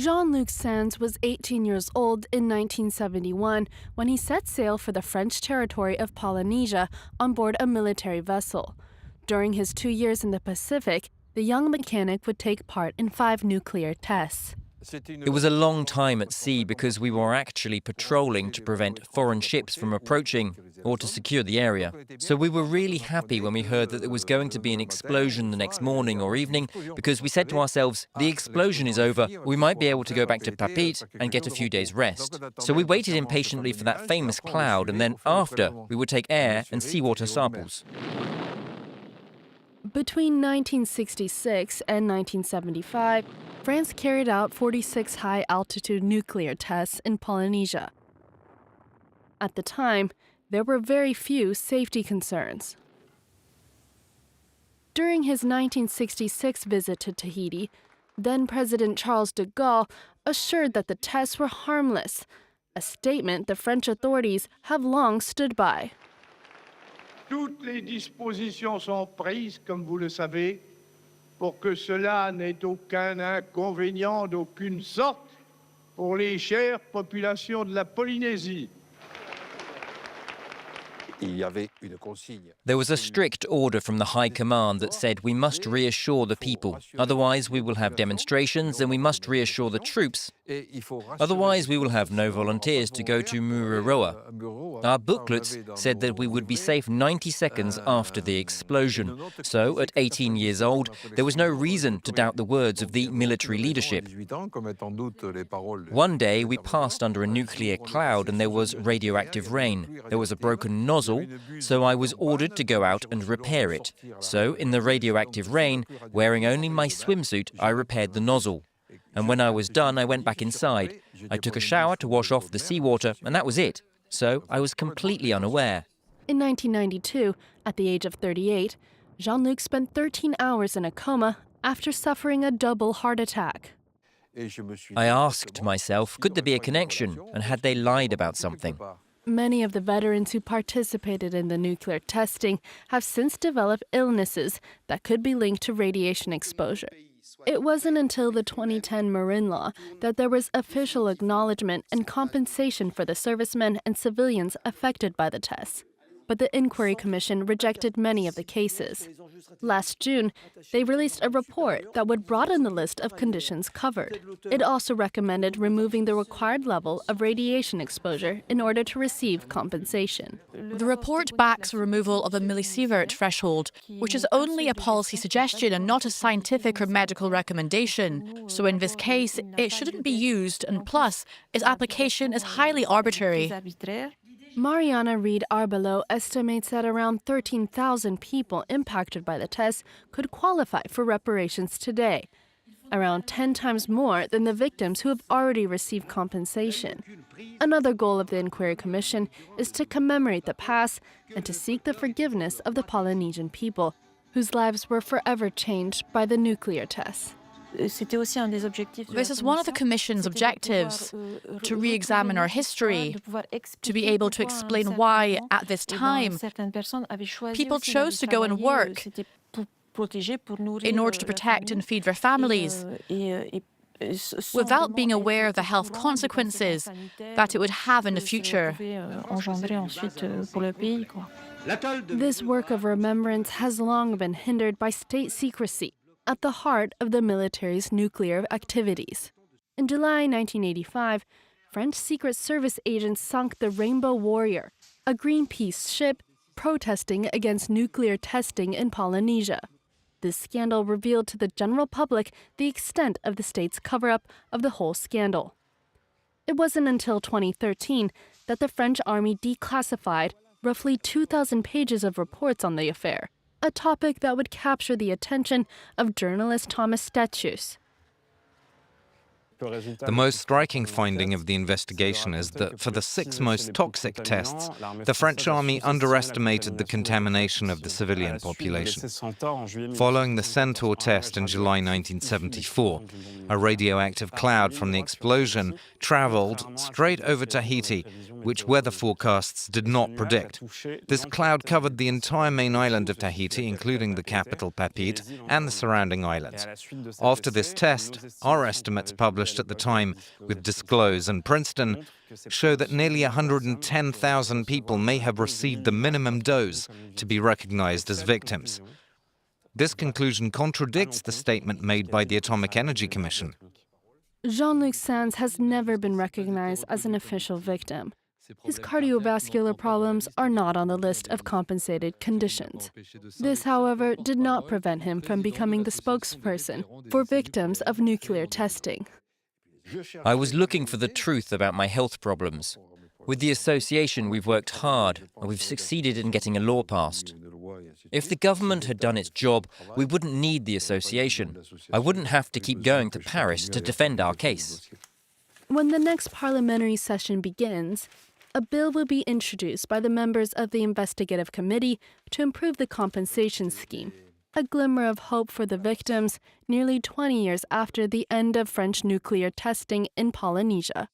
Jean-Luc Sands was 18 years old in 1971 when he set sail for the French territory of Polynesia on board a military vessel. During his 2 years in the Pacific, the young mechanic would take part in 5 nuclear tests. It was a long time at sea because we were actually patrolling to prevent foreign ships from approaching or to secure the area. So we were really happy when we heard that there was going to be an explosion the next morning or evening, because we said to ourselves, the explosion is over, we might be able to go back to Papeete and get a few days' rest. So we waited impatiently for that famous cloud, and then after, we would take air and seawater samples. Between 1966 and 1975, France carried out 46 high-altitude nuclear tests in Polynesia. At the time, there were very few safety concerns. During his 1966 visit to Tahiti, then-President Charles de Gaulle assured that the tests were harmless, a statement the French authorities have long stood by. Toutes les dispositions sont prises, comme vous le savez, pour que cela n'ait aucun inconvénient d'aucune sorte pour les chères populations de la Polynésie. There was a strict order from the High Command that said we must reassure the people, otherwise we will have demonstrations, and we must reassure the troops, otherwise we will have no volunteers to go to Mururoa. Our booklets said that we would be safe 90 seconds after the explosion. So, at 18 years old, there was no reason to doubt the words of the military leadership. One day we passed under a nuclear cloud and there was radioactive rain. There was a broken nozzle, so I was ordered to go out and repair it. So, in the radioactive rain, wearing only my swimsuit, I repaired the nozzle. And when I was done, I went back inside. I took a shower to wash off the seawater, and that was it. So, I was completely unaware. In 1992, at the age of 38, Jean-Luc spent 13 hours in a coma after suffering a double heart attack. I asked myself, could there be a connection, and had they lied about something? Many of the veterans who participated in the nuclear testing have since developed illnesses that could be linked to radiation exposure. It wasn't until the 2010 Marin Law that there was official acknowledgement and compensation for the servicemen and civilians affected by the tests. But the Inquiry Commission rejected many of the cases. Last June, they released a report that would broaden the list of conditions covered. It also recommended removing the required level of radiation exposure in order to receive compensation. The report backs the removal of the millisievert threshold, which is only a policy suggestion and not a scientific or medical recommendation. So in this case, it shouldn't be used, and plus, its application is highly arbitrary. Mariana Reed Arbelo estimates that around 13,000 people impacted by the tests could qualify for reparations today, around 10 times more than the victims who have already received compensation. Another goal of the Inquiry Commission is to commemorate the past and to seek the forgiveness of the Polynesian people, whose lives were forever changed by the nuclear tests. This is one of the Commission's objectives, to re-examine our history, to be able to explain why, at this time, people chose to go and work in order to protect and feed their families, without being aware of the health consequences that it would have in the future. This work of remembrance has long been hindered by state secrecy, at the heart of the military's nuclear activities. In July 1985, French Secret Service agents sunk the Rainbow Warrior, a Greenpeace ship protesting against nuclear testing in Polynesia. This scandal revealed to the general public the extent of the state's cover-up of the whole scandal. It wasn't until 2013 that the French army declassified roughly 2,000 pages of reports on the affair, a topic that would capture the attention of journalist Thomas Statius. The most striking finding of the investigation is that for the 6 most toxic tests, the French army underestimated the contamination of the civilian population. Following the Centaur test in July 1974, a radioactive cloud from the explosion traveled straight over Tahiti, which weather forecasts did not predict. This cloud covered the entire main island of Tahiti, including the capital Papeete and the surrounding islands. After this test, our estimates published at the time with Disclose and Princeton show that nearly 110,000 people may have received the minimum dose to be recognized as victims. This conclusion contradicts the statement made by the Atomic Energy Commission. Jean-Luc Sands has never been recognized as an official victim. His cardiovascular problems are not on the list of compensated conditions. This, however, did not prevent him from becoming the spokesperson for victims of nuclear testing. I was looking for the truth about my health problems. With the association, we've worked hard, and we've succeeded in getting a law passed. If the government had done its job, we wouldn't need the association. I wouldn't have to keep going to Paris to defend our case. When the next parliamentary session begins, a bill will be introduced by the members of the investigative committee to improve the compensation scheme, a glimmer of hope for the victims nearly 20 years after the end of French nuclear testing in Polynesia.